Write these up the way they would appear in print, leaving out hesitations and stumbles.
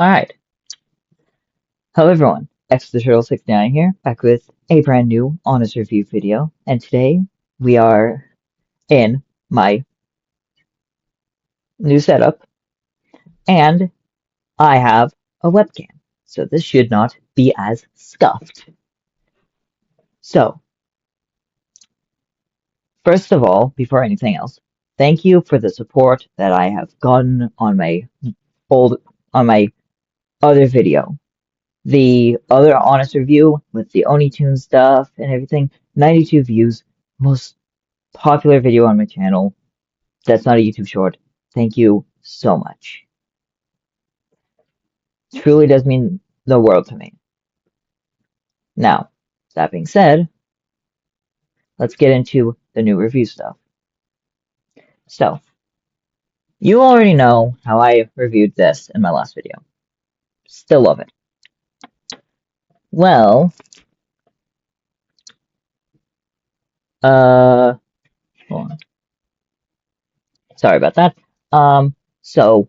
Alright, hello everyone, XTheTurtle69 here, back with a brand new honest review video, and today we are in my new setup, and I have a webcam, so this should not be as scuffed. So, first of all, before anything else, thank you for the support that I have gotten on my old, on my other video. The other honest review with the OniTune stuff and everything, 92 views, most popular video on my channel. That's not a YouTube short. Thank you so much. It truly does mean the world to me. Now, that being said, let's get into the new review stuff. So, you already know how I reviewed this in my last video. Still love it. Well, hold on. Sorry about that. So,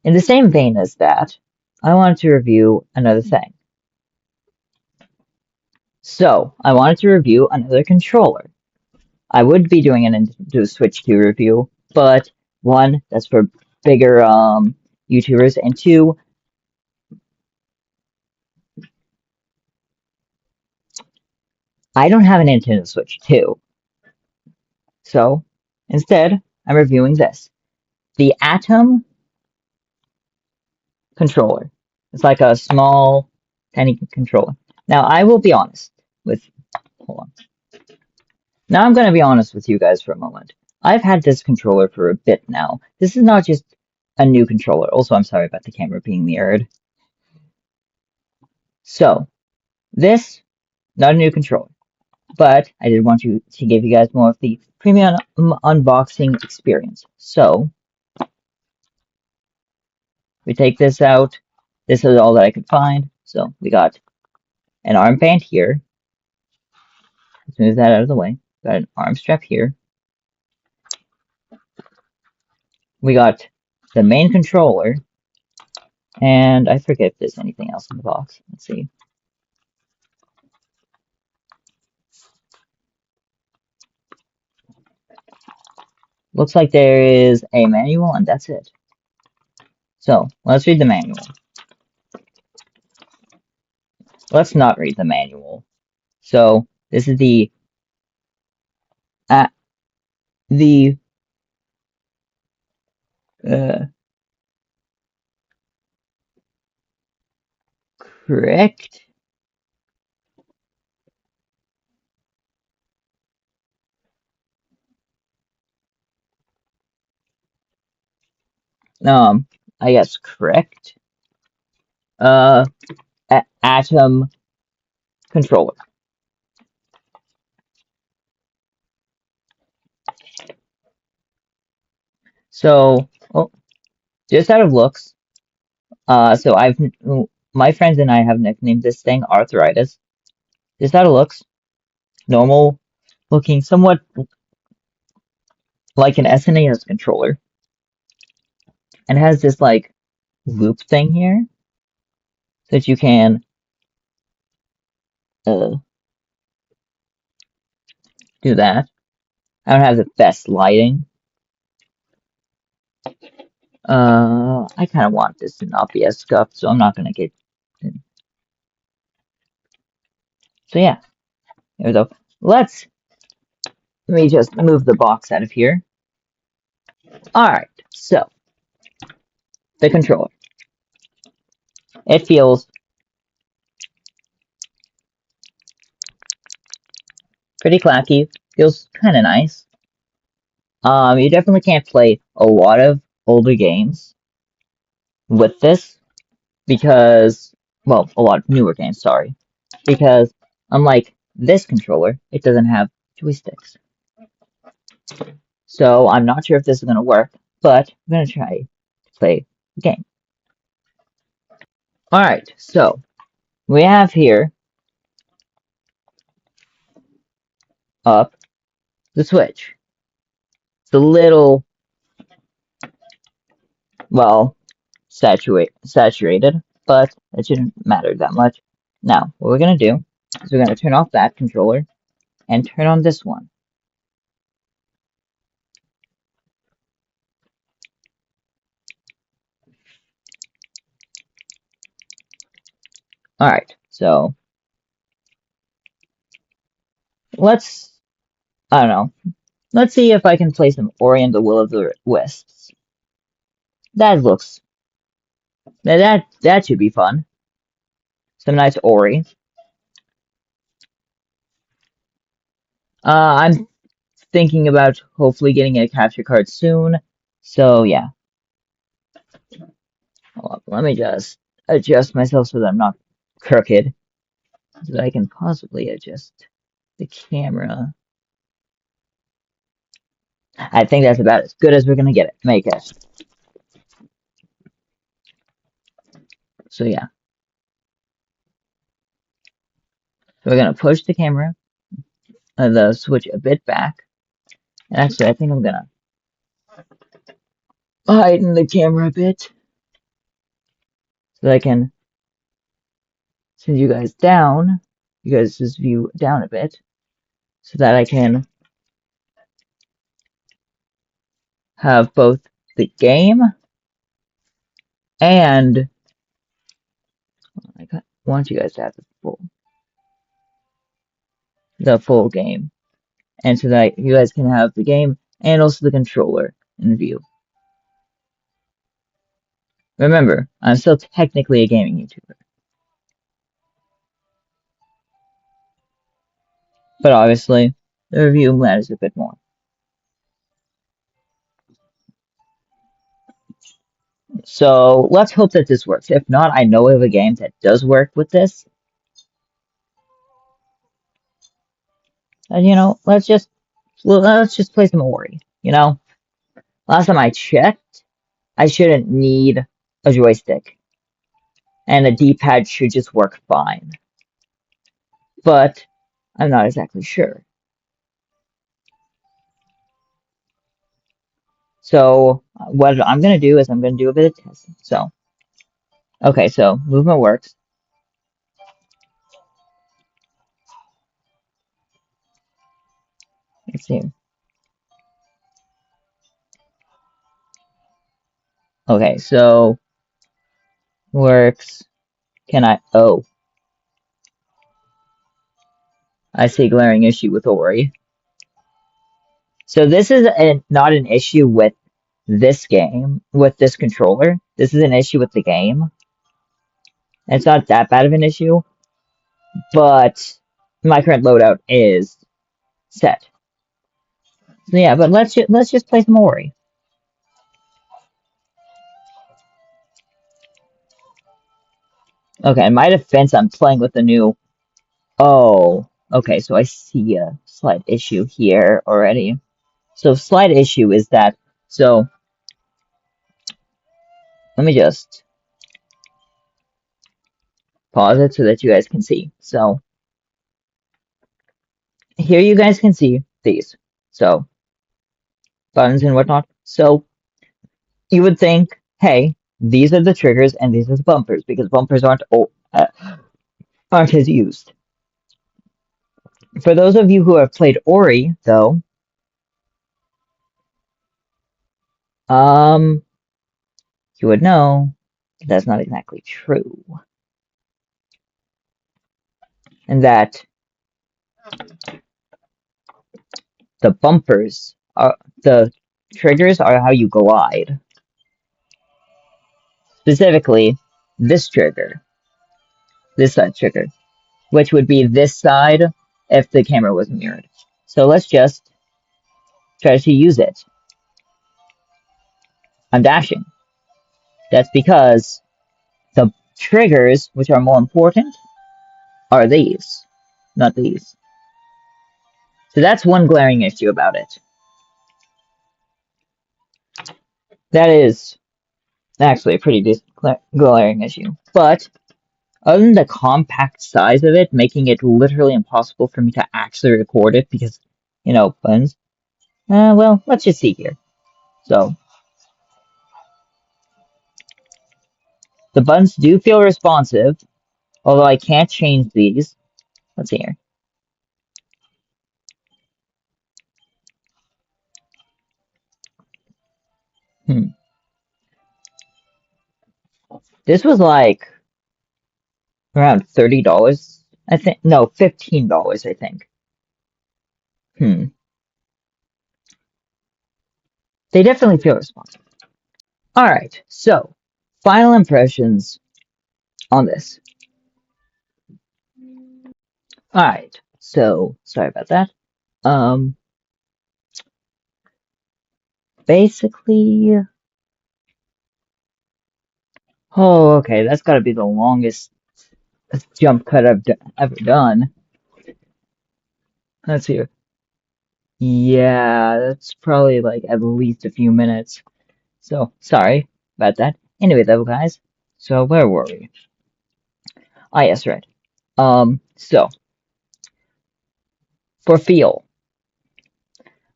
in the same vein as that, I wanted to review another thing. So, I wanted to review another controller. I would be doing an Nintendo Switch 2 review, but one, that's for bigger YouTubers, and two, I don't have a Nintendo Switch 2. So, instead, I'm reviewing this. The Atom controller. It's like a small, tiny controller. Now, I will be honest with, hold on. Now I'm going to be honest with you guys for a moment. I've had this controller for a bit now. This is not just a new controller. Also, I'm sorry about the camera being mirrored. So, this, not a new controller, but I did want to give you guys more of the premium unboxing experience. So, we take this out. This is all that I could find. So, we got an armband here. Let's move that out of the way. Got an arm strap here. We got the main controller. And I forget if there's anything else in the box. Let's see. Looks like there is a manual and that's it. So, let's read the manual. Let's not read the manual. So, this is the uh, the correct I guess correct Atom controller. So, oh, just out of looks, so my friends and I have nicknamed this thing Arthritis. Just out of looks, normal looking, somewhat like an SNES controller, and has this like loop thing here so that you can do that. I don't have the best lighting. I kind of want this to not be as scuffed, so I'm not gonna get. So yeah, there we go. Let me just move the box out of here. All right, so the controller. It feels pretty clacky. Feels kind of nice. You definitely can't play a lot of older games with this because, well, a lot of newer games, sorry, because unlike this controller, it doesn't have joysticks. So I'm not sure if this is going to work, but I'm going to try to play the game. Alright, so we have here up the Switch. It's a little, well, saturated, but it shouldn't matter that much. Now, what we're going to do is we're going to turn off that controller and turn on this one. Alright, so I don't know, let's see if I can play some Ori and the Will of the Wisps. That should be fun. Some nice Ori. I'm thinking about hopefully getting a capture card soon. So yeah. Hold on, let me just adjust myself so that I'm not crooked. So that I can possibly adjust the camera. I think that's about as good as we're gonna make it. So yeah. So we're gonna push the camera, the switch a bit back. And actually I think I'm gonna heighten the camera a bit so that I can send you guys down. You guys just view down a bit so that I can have both the game and I want you guys to have the full game, and so that you guys can have the game and also the controller in view. Remember, I'm still technically a gaming YouTuber, but obviously the review matters a bit more. So let's hope that this works. If not, I know of a game that does work with this. And let's just play some Ori. Last time I checked, I shouldn't need a joystick, and a D-pad should just work fine. But I'm not exactly sure. So what I'm gonna do is I'm gonna do a bit of testing. So okay, so movement works. Let's see. Okay, so works. Can I? Oh, I see a glaring issue with Ori. So this is not an issue with this game, with this controller. This is an issue with the game. And it's not that bad of an issue, but my current loadout is set. So yeah, but let's just play some Ori. Okay, in my defense, I'm playing with the new. Oh, okay, so I see a slight issue here already. So slight issue is that, so let me just pause it so that you guys can see. So here you guys can see these. So buttons and whatnot. So you would think, hey, these are the triggers and these are the bumpers because bumpers aren't as used. For those of you who have played Ori, though, you would know that's not exactly true. And that the bumpers are the triggers are how you glide. Specifically, this trigger, this side trigger, which would be this side if the camera was mirrored. So let's just try to use it. I'm dashing. That's because the triggers, which are more important, are these, not these. So that's one glaring issue about it. That is actually a pretty glaring issue. But other than the compact size of it, making it literally impossible for me to actually record it because, buttons. Well, let's just see here. So, The buttons do feel responsive, although I can't change these. Let's see here. Hmm. This was like around $30, I think. No, $15, I think. Hmm. They definitely feel responsive. All right, so final impressions on this. All right, so sorry about that. Um, basically, oh, okay, that's got to be the longest jump cut I've ever done. Let's see. Yeah, that's probably like at least a few minutes. So sorry about that. Anyway, though, guys. So where were we? Ah, yes, right. So for feel,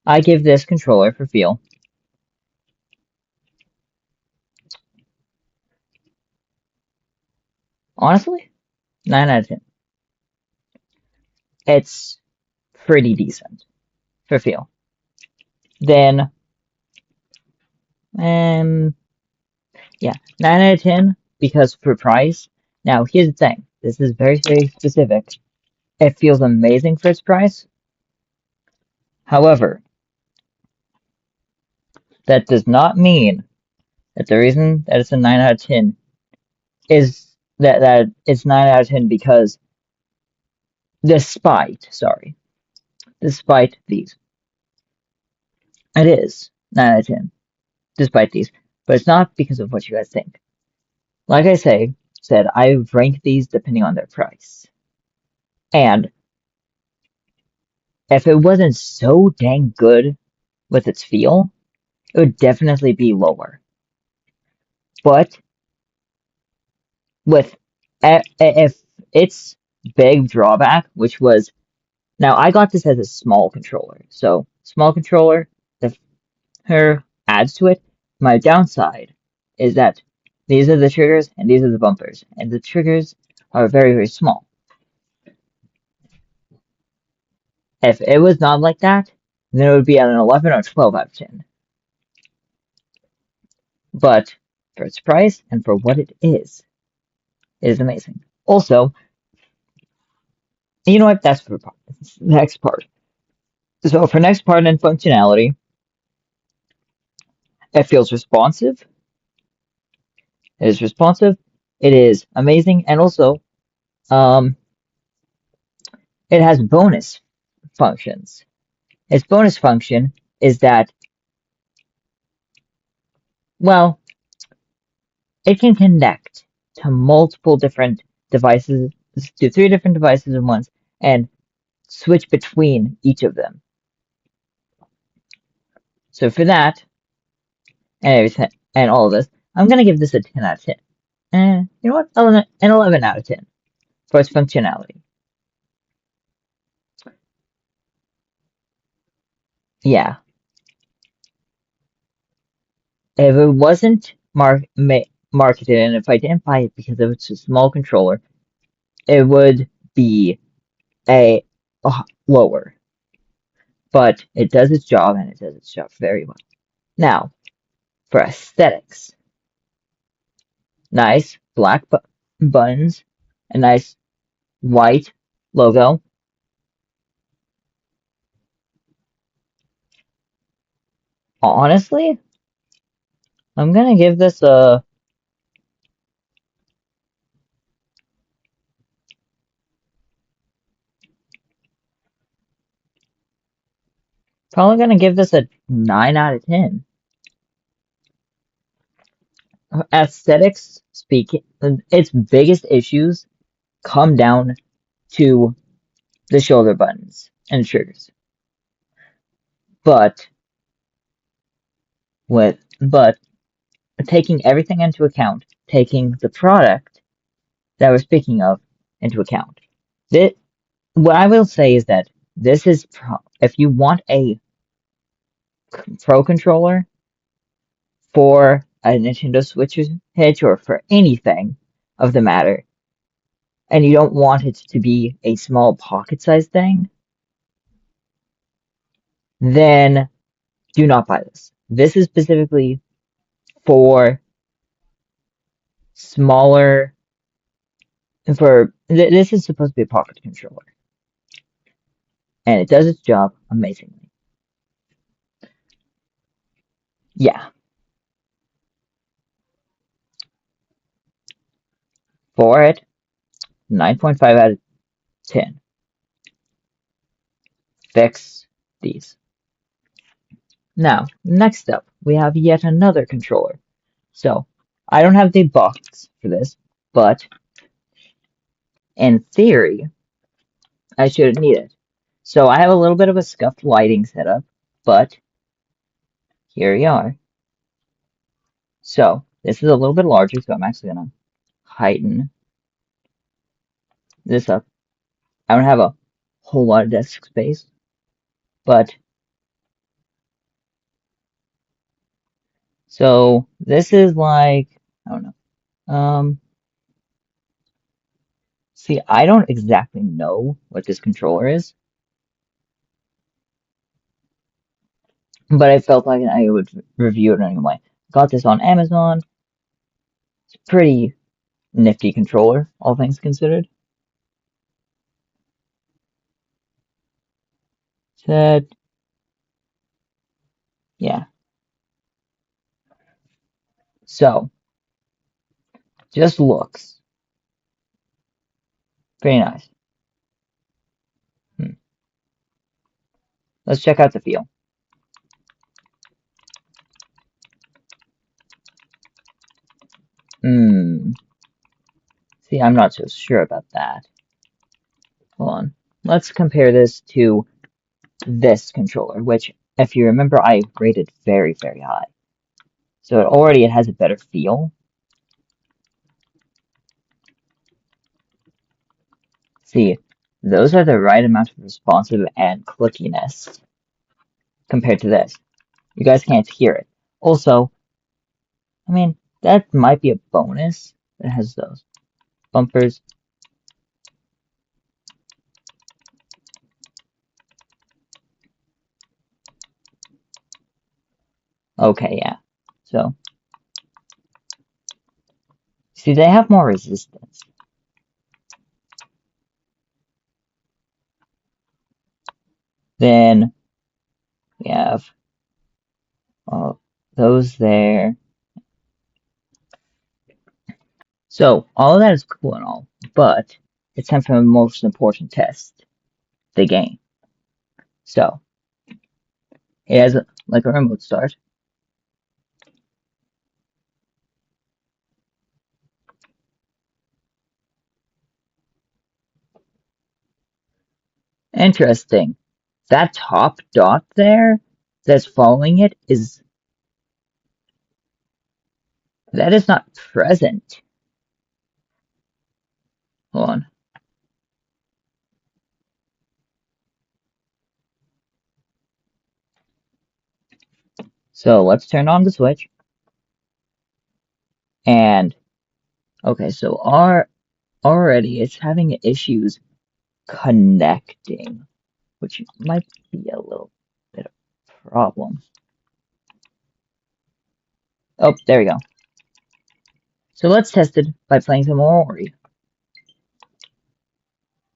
I give this controller for feel. Honestly, 9 out of 10. It's pretty decent for feel. Then, um, yeah, 9 out of 10 because for price. Now, here's the thing. This is very, very specific. It feels amazing for its price. However, that does not mean that the reason that it's a 9 out of 10 is that it's 9 out of 10 because despite these, it is 9 out of 10 despite these, but it's not because of what you guys think. Like I said I've ranked these depending on their price, and if it wasn't so dang good with its feel, it would definitely be lower. But with if its big drawback, which was now I got this as a small controller, so small controller, the her adds to it. My downside is that these are the triggers and these are the bumpers, and the triggers are very, very small. If it was not like that, then it would be at an 11 or 12 out of 10. But for its price and for what it is amazing. Also, you know what? That's for the next part. So for next part and functionality, it feels responsive. It is responsive. It is amazing, and also, um, it has bonus functions. Its bonus function is that, well, it can connect to multiple different devices, to 3 different devices at once, and switch between each of them. So for that, and everything, and all of this, I'm gonna give this a 10 out of 10. And you know what? An 11 out of 10 for its functionality. Yeah. If it wasn't marketed and if I didn't buy it because it was a small controller, it would be a lower. But it does its job and it does its job very well. Now, for aesthetics, nice black buttons, a nice white logo. Honestly, I'm gonna give this a probably gonna give this a 9 out of 10. Aesthetics speaking, its biggest issues come down to the shoulder buttons and triggers. But but taking everything into account, taking the product that we're speaking of into account. This, what I will say is that this is if you want a pro controller for a Nintendo Switch or for anything of the matter, and you don't want it to be a small pocket-sized thing, then do not buy this. This is specifically for smaller, this is supposed to be a pocket controller, and it does its job amazingly. Yeah, for it, 9.5 out of 10. Fix these. Now, next up, we have yet another controller. So, I don't have the box for this, but in theory, I shouldn't need it. So I have a little bit of a scuffed lighting setup, but here we are. So this is a little bit larger, so I'm actually gonna heighten this up. I don't have a whole lot of desk space, but so this is like, I don't know. See, I don't exactly know what this controller is, but I felt like I would review it anyway. Got this on Amazon. It's a pretty nifty controller, all things considered. Said, yeah. So, just looks pretty nice. Hmm. Let's check out the feel. Hmm. See, I'm not so sure about that. Hold on. Let's compare this to this controller, which, if you remember, I rated very, very high. So it has a better feel. See, those are the right amount of responsive and clickiness compared to this. You guys can't hear it. Also, I mean, that might be a bonus. It has those bumpers. Okay, yeah. So, see, they have more resistance. Then we have those there. So, all of that is cool and all, but it's time for the most important test, the game. So, it has like a remote start. Interesting. That top dot there that's following it that is not present. Hold on. So let's turn on the switch. And okay, so already it's having issues connecting, which might be a little bit of a problem. Oh, there we go. So let's test it by playing some more Ori.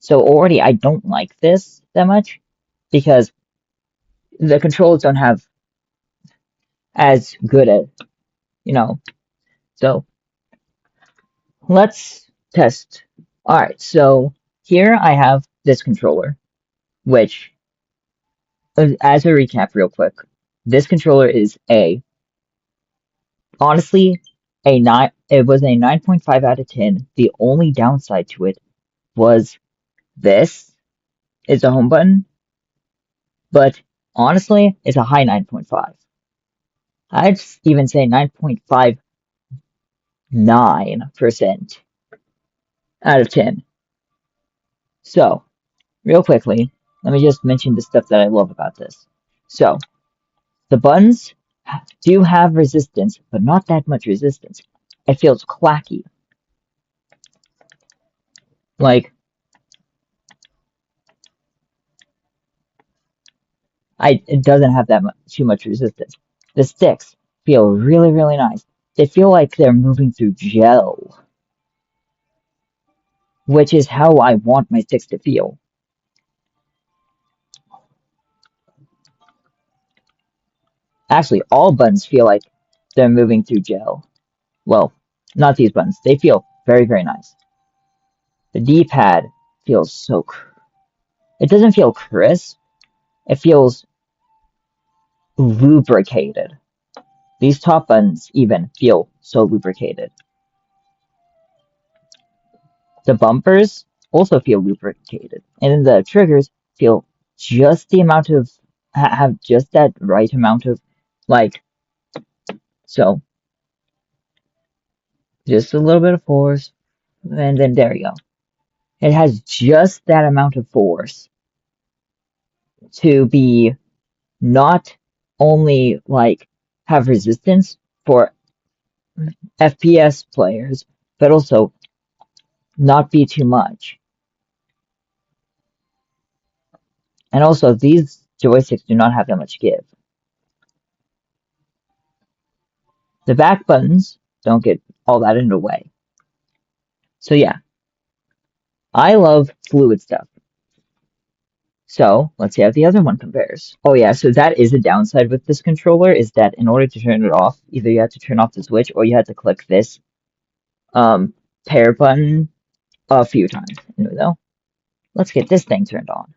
So Ori, I don't like this that much because the controls don't have as good as, so let's test. Alright, so here I have this controller, which, as a recap real quick, this controller is honestly, it was a 9.5 out of 10. The only downside to it was this is a home button, but honestly, it's a high 9.5. I'd even say 9.59% out of 10. So, real quickly, let me just mention the stuff that I love about this. So, the buttons do have resistance, but not that much resistance. It feels clacky. Like, it doesn't have that too much resistance. The sticks feel really, really nice. They feel like they're moving through gel, which is how I want my sticks to feel. Actually, all buttons feel like they're moving through gel. Well, not these buttons. They feel very, very nice. The D-pad feels so... It doesn't feel crisp. It feels lubricated. These top buttons even feel so lubricated. The bumpers also feel lubricated. And then the triggers feel just the amount of... have just that right amount of, like... So, just a little bit of force. And then there you go. It has just that amount of force to be not only like have resistance for FPS players, but also not be too much. And also, these joysticks do not have that much give. The back buttons don't get all that in the way. So yeah, I love fluid stuff. So let's see how the other one compares. Oh yeah, so that is a downside with this controller, is that in order to turn it off, either you have to turn off the switch or you have to click this pair button a few times. Anyway, though, let's get this thing turned on.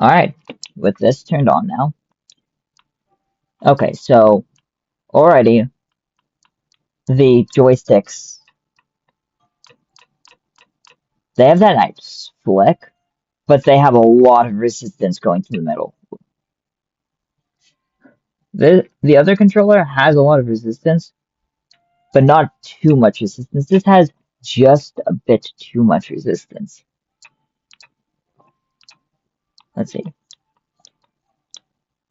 Alright, with this turned on now. Okay, so already the joysticks, they have that nice flick, but they have a lot of resistance going through the middle. The other controller has a lot of resistance, but not too much resistance. This has just a bit too much resistance. Let's see.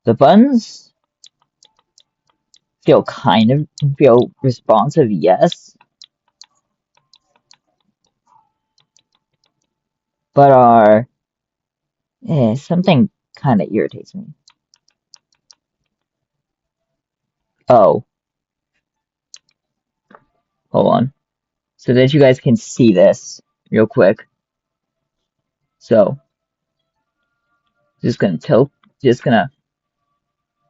The buttons feel responsive, yes, but are something kind of irritates me. Oh, hold on. So that you guys can see this real quick. So, just gonna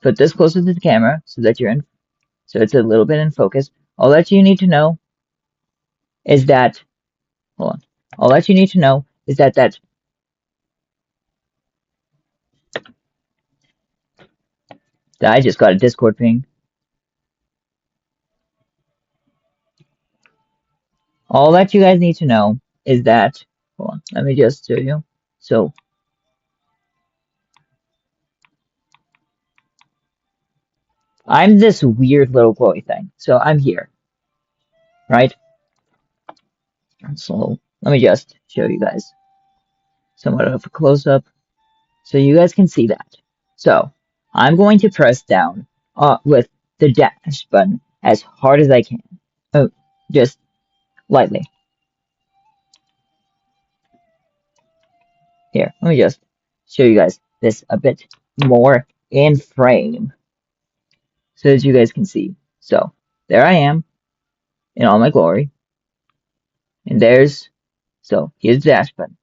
put this closer to the camera so that so it's a little bit in focus. All that you need to know is that, hold on. All that you need to know is that I just got a Discord ping. All that you guys need to know is that, hold on, let me just show you. So, I'm this weird little glowy thing. So I'm here, right? So let me just show you guys somewhat of a close-up so you guys can see that. So I'm going to press down with the dash button as hard as I can. Oh, just lightly. Here, let me just show you guys this a bit more in frame so that you guys can see. So there I am in all my glory. And here's the dash button.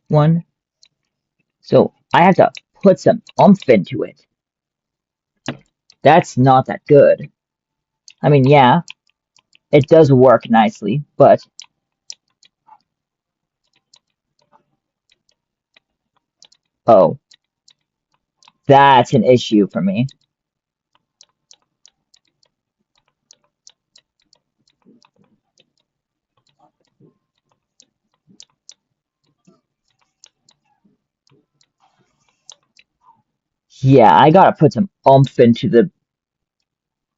One. So I have to put some oomph into it. That's not that good. I mean, yeah, it does work nicely, but oh, that's an issue for me. Yeah, I gotta put some oomph into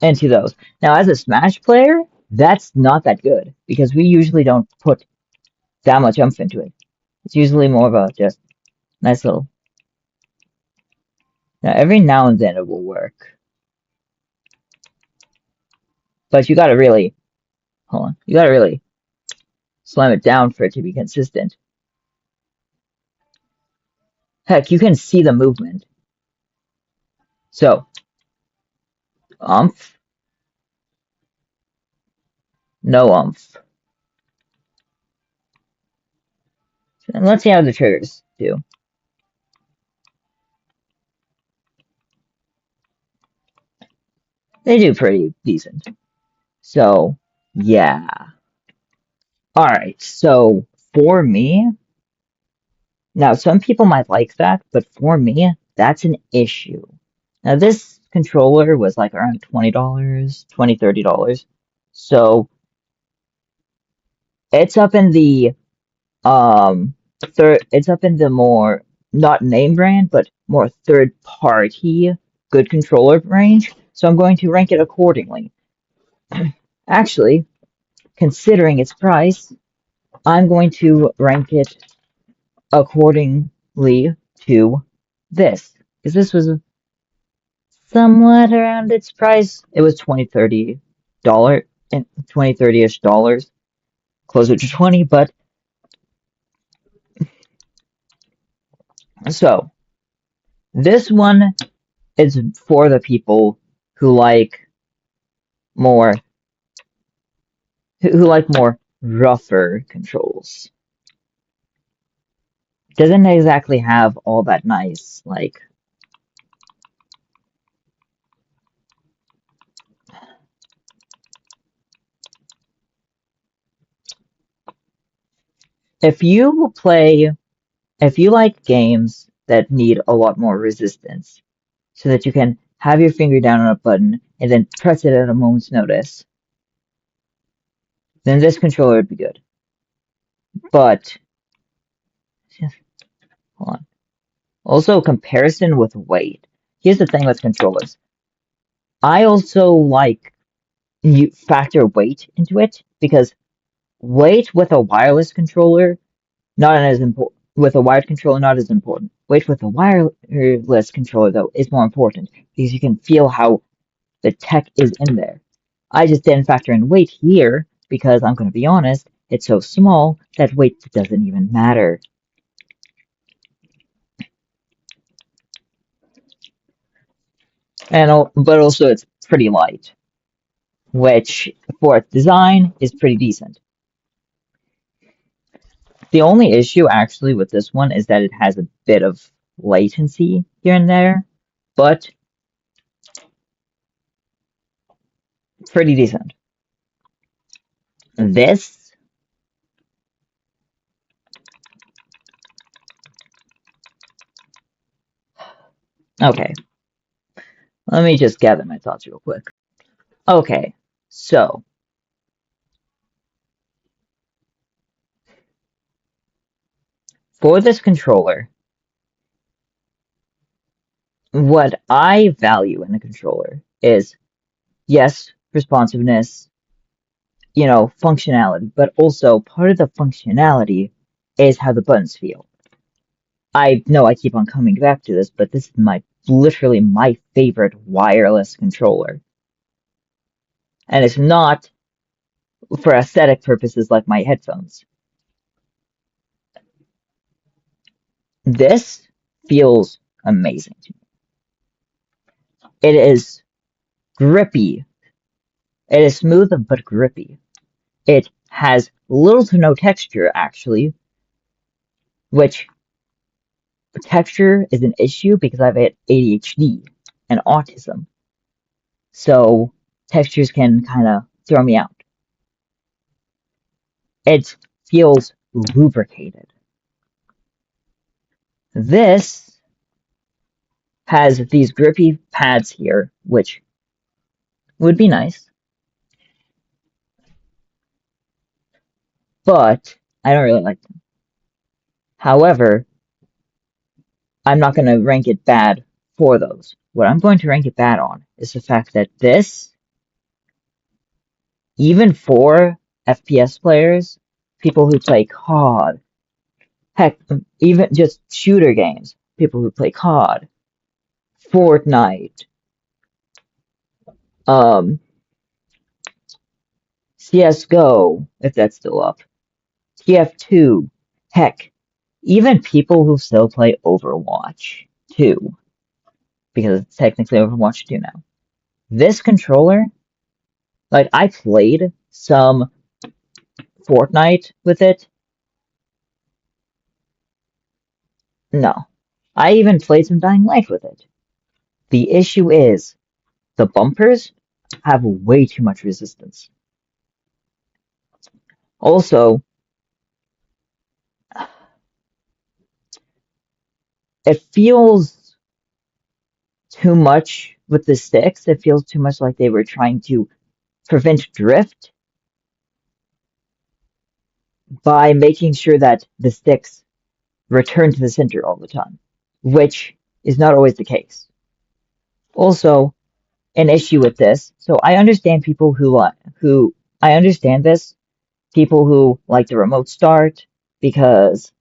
those. Now, as a Smash player, that's not that good because we usually don't put that much oomph into it. It's usually more of a just nice little. Now, every now and then it will work, but you gotta really, hold on, you gotta really slam it down for it to be consistent. Heck, you can see the movement. So, oomph, no oomph. And let's see how the triggers do. They do pretty decent. So, yeah. Alright, so for me, now some people might like that, but for me, that's an issue. Now, this controller was like around $20, $30. So, it's up in the it's up in the more not name brand but more third party good controller range, so I'm going to rank it accordingly. Actually, considering its price, I'm going to rank it accordingly to this, because this was somewhat around its price. It was $20 and 20 30ish dollars, closer to 20. But so this one is for the people who like more who like more rougher controls. Doesn't exactly have all that nice like. If you play, if you like games that need a lot more resistance, so that you can have your finger down on a button and then press it at a moment's notice, then this controller would be good. But, hold on. Also, comparison with weight. Here's the thing with controllers. I also like you factor weight into it, because weight with a wireless controller not as important. With a wired controller, not as important. Weight with a wireless controller, though, is more important, because you can feel how the tech is in there. I just didn't factor in weight here because I'm going to be honest, it's so small that weight doesn't even matter. But also it's pretty light, which for its design is pretty decent. The only issue actually with this one is that it has a bit of latency here and there, but pretty decent. This, okay, let me just gather my thoughts real quick. Okay, so for this controller, what I value in a controller is, yes, responsiveness, functionality, but also part of the functionality is how the buttons feel. I know I keep on coming back to this, but this is literally my favorite wireless controller. And it's not for aesthetic purposes like my headphones. This feels amazing to me. It is grippy. It is smooth but grippy. It has little to no texture, actually, which texture is an issue because I have ADHD and autism. So textures can kind of throw me out. It feels lubricated. This has these grippy pads here, which would be nice, but I don't really like them. However, I'm not going to rank it bad for those. What I'm going to rank it bad on is the fact that this, even for FPS players, people who play COD, heck, even just shooter games, people who play COD, Fortnite, um, CSGO, if that's still up, TF2, heck, even people who still play Overwatch 2, because it's technically Overwatch 2 now. This controller, like, I played some Fortnite with it. No. I even played some Dying Light with it. The issue is, the bumpers have way too much resistance. Also, it feels too much with the sticks. It feels too much like they were trying to prevent drift by making sure that the sticks return to the center all the time, which is not always the case. Also, an issue with this. So I understand people who I understand this, people who like the remote start because,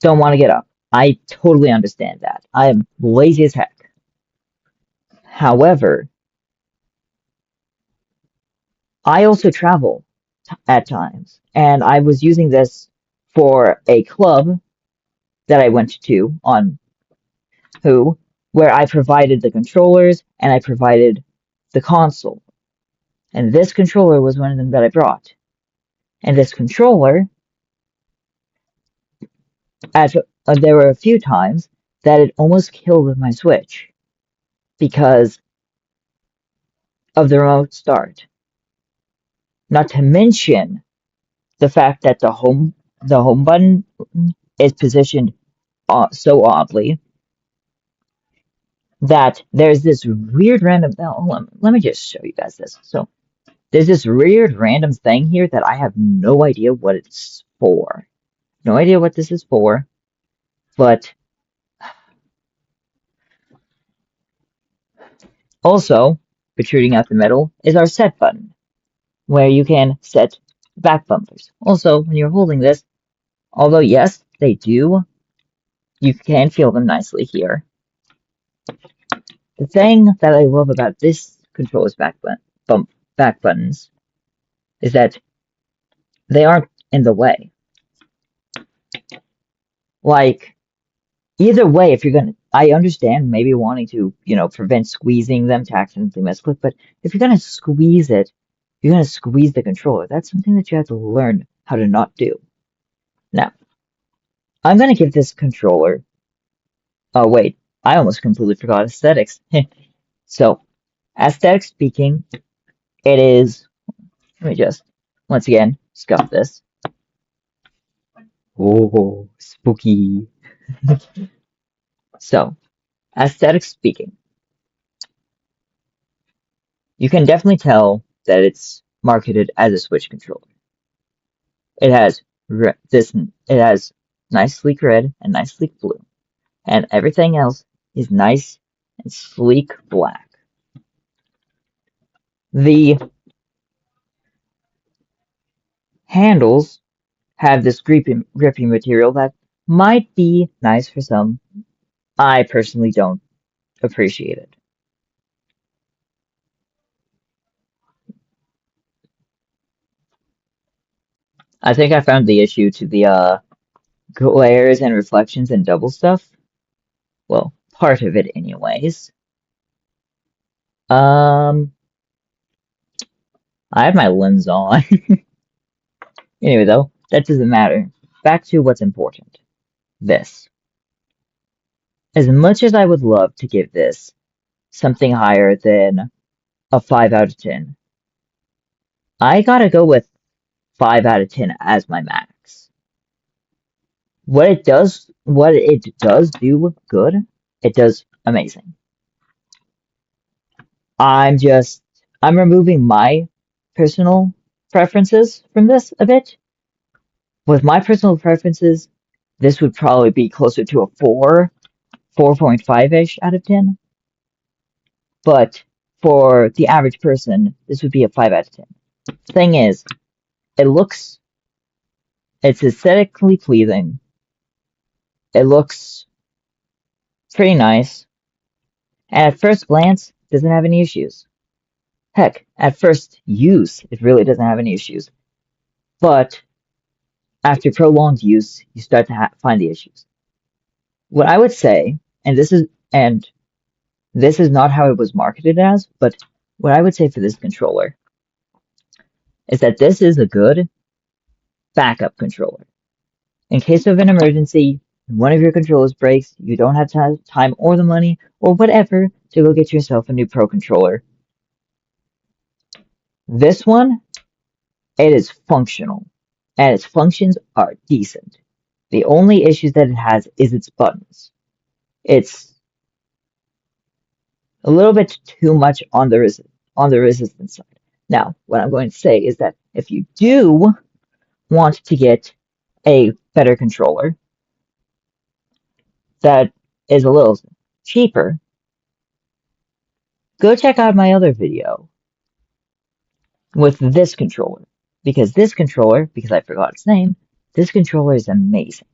don't want to get up. I totally understand that. I am lazy as heck. However, I also travel at times, and I was using this for a club that I went to on Who, where I provided the controllers and I provided the console. And this controller was one of them that I brought. And this controller, at, there were a few times that it almost killed my Switch because of the remote start. Not to mention the fact that the home button is positioned so oddly that there's this weird random. Oh, let me just show you guys this. So there's this weird random thing here that I have no idea what it's for. No idea what this is for, but also protruding out the middle is our set button, where you can set back bumpers. Also, when you're holding this, although yes, they do, you can feel them nicely here. The thing that I love about this controller's back buttons is that they aren't in the way. Like, either way, if you're gonna, I understand maybe wanting to, prevent squeezing them to accidentally misclick, but if you're gonna squeeze it, you're gonna squeeze the controller. That's something that you have to learn how to not do. Now, I'm gonna give this controller, oh wait, I almost completely forgot aesthetics. So, aesthetic speaking, it is, let me just, once again, scuff this. Oh, spooky. So, aesthetic speaking, you can definitely tell that it's marketed as a Switch controller. It has it has nice sleek red and nice sleek blue, and everything else is nice and sleek black. The handles have this grippy material that might be nice for some. I personally don't appreciate it. I think I found the issue to the glares and reflections and double stuff. Well, part of it anyways. Um, I have my lens on. Anyway, though, that doesn't matter. Back to what's important. This. As much as I would love to give this something higher than a 5 out of 10, I gotta go with 5 out of 10 as my max. What it does do good, it does amazing. I'm removing my personal preferences from this a bit. With my personal preferences, this would probably be closer to a 4.5-ish out of 10. But for the average person, this would be a 5 out of 10. Thing is, it's aesthetically pleasing. It looks pretty nice, and at first glance, doesn't have any issues. Heck, at first use, it really doesn't have any issues. But after prolonged use, you start to find the issues. What I would say, and this is not how it was marketed as, but what I would say for this controller is that this is a good backup controller. In case of an emergency, one of your controllers breaks, you don't have time or the money or whatever to go get yourself a new Pro controller. This one, it is functional, and its functions are decent. The only issues that it has is its buttons. It's a little bit too much on the resistance side. Now, what I'm going to say is that if you do want to get a better controller that is a little cheaper, go check out my other video with this controller. Because I forgot its name, this controller is amazing.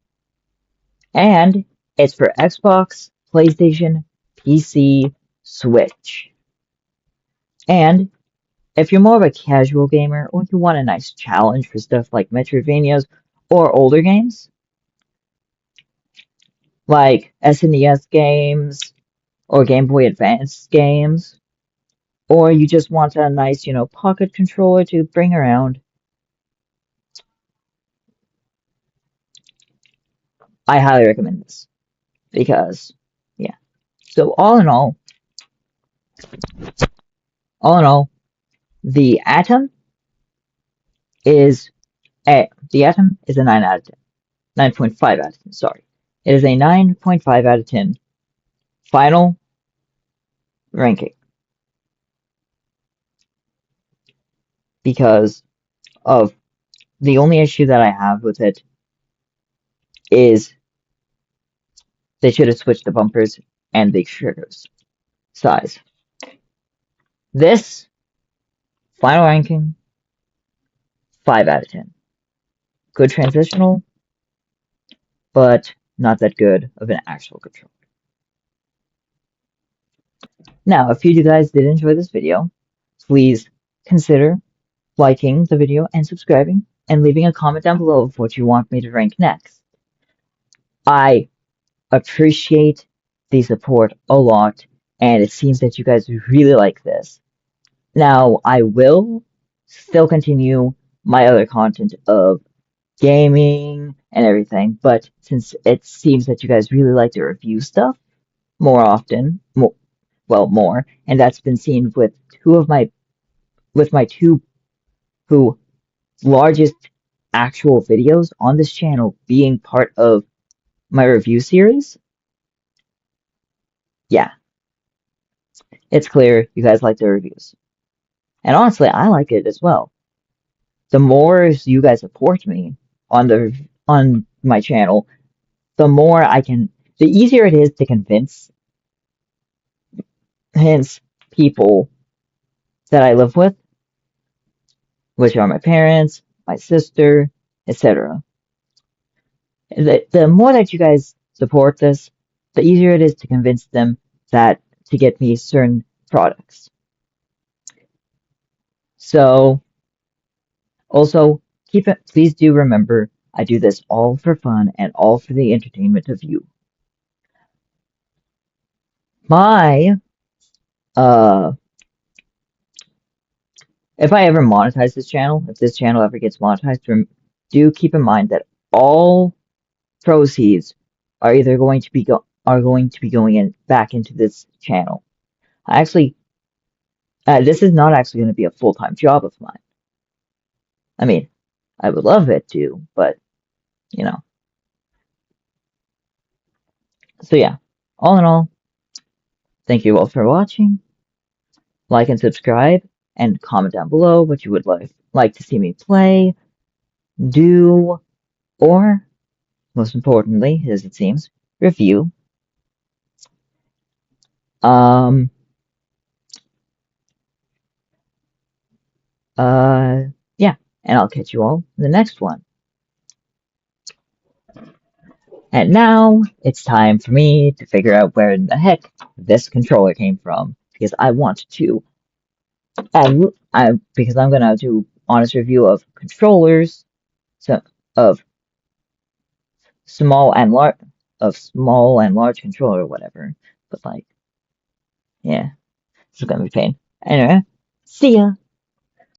And it's for Xbox, PlayStation, PC, Switch. And if you're more of a casual gamer or you want a nice challenge for stuff like Metroidvanias or older games, like SNES games or Game Boy Advance games, or you just want a nice, pocket controller to bring around, I highly recommend this because, yeah. So all in all, the Atom is the Atom is a 9 out of 10, 9.5 out of 10. Sorry, it is a 9.5 out of 10 final ranking because of the only issue that I have with it is they should have switched the bumpers and the triggers size. This final ranking, 5 out of 10. Good transitional, but not that good of an actual controller. Now, if you guys did enjoy this video, please consider liking the video and subscribing and leaving a comment down below of what you want me to rank next. I appreciate the support a lot, and it seems that you guys really like this. Now, I will still continue my other content of gaming and everything, but since it seems that you guys really like to review stuff more often, more, and that's been seen with my two who largest actual videos on this channel being part of my review series. Yeah, it's clear you guys like the reviews. And honestly, I like it as well. The more you guys support me on my channel, the easier it is to convince people that I live with, which are my parents, my sister, etc. The more that you guys support this, the easier it is to convince them that to get me certain products. So, also, please do remember, I do this all for fun and all for the entertainment of you. My, uh, if I ever monetize this channel, if this channel ever gets monetized, do keep in mind that all proceeds are either going to be going back into this channel. This is not actually going to be a full-time job of mine. I mean, I would love it to, but you know. So yeah, all in all, thank you all for watching. Like and subscribe, and comment down below what you would like to see me play, do, or most importantly, as it seems, review. Um, yeah, and I'll catch you all in the next one. And now it's time for me to figure out where the heck this controller came from, because I want to, because I'm gonna do honest review of controllers, so of small and large controller or whatever. But like, yeah, it's gonna be a pain. Anyway, see ya.